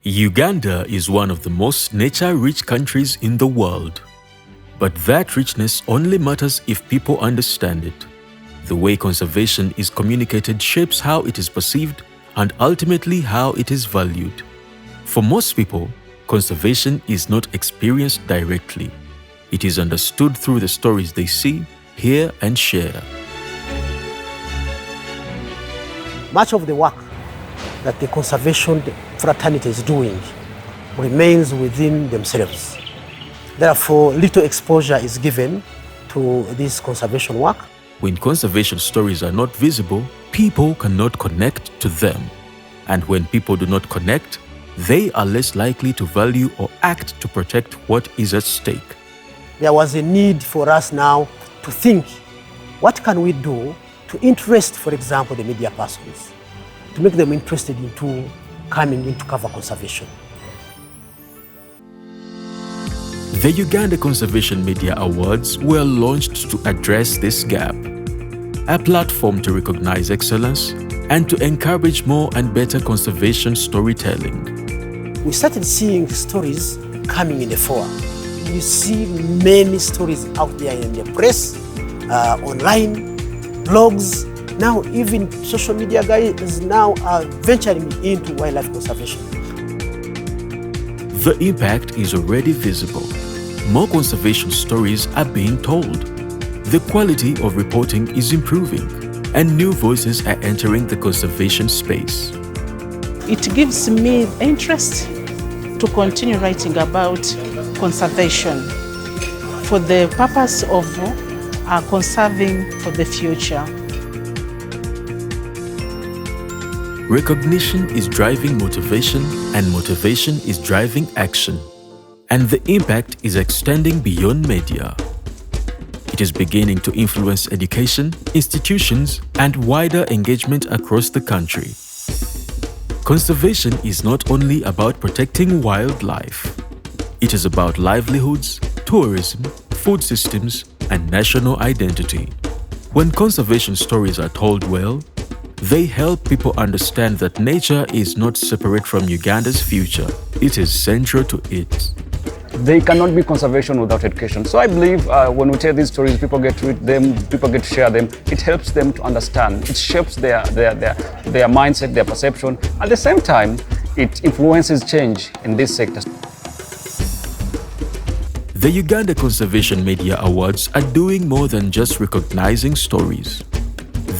Uganda is one of the most nature-rich countries in the world. But that richness only matters if people understand it. The way conservation is communicated shapes how it is perceived and ultimately how it is valued. For most people, conservation is not experienced directly. It is understood through the stories they see, hear, and share. Much of the work that the conservation fraternity is doing remains within themselves. Therefore, little exposure is given to this conservation work. When conservation stories are not visible, people cannot connect to them. And when people do not connect, they are less likely to value or act to protect what is at stake. There was a need for us now to think, what can we do to interest, for example, the media persons, to make them interested into coming into cover conservation. The Uganda Conservation Media Awards were launched to address this gap, a platform to recognize excellence and to encourage more and better conservation storytelling. We started seeing stories coming in the fore. You see many stories out there in the press, online, blogs. Now even social media guys now are venturing into wildlife conservation. The impact is already visible. More conservation stories are being told. The quality of reporting is improving, and new voices are entering the conservation space. It gives me interest to continue writing about conservation for the purpose of conserving for the future. Recognition is driving motivation, and motivation is driving action. And the impact is extending beyond media. It is beginning to influence education, institutions, and wider engagement across the country. Conservation is not only about protecting wildlife. It is about livelihoods, tourism, food systems, and national identity. When conservation stories are told well, they help people understand that nature is not separate from Uganda's future. It is central to it. There cannot be conservation without education. So I believe when we tell these stories, people get to read them, people get to share them. It helps them to understand. It shapes their mindset, their perception. At the same time, it influences change in this sector. The Uganda Conservation Media Awards are doing more than just recognizing stories.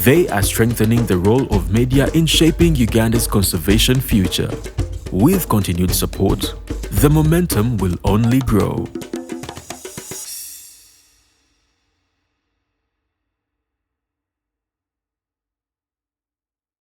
They are strengthening the role of media in shaping Uganda's conservation future. With continued support, the momentum will only grow.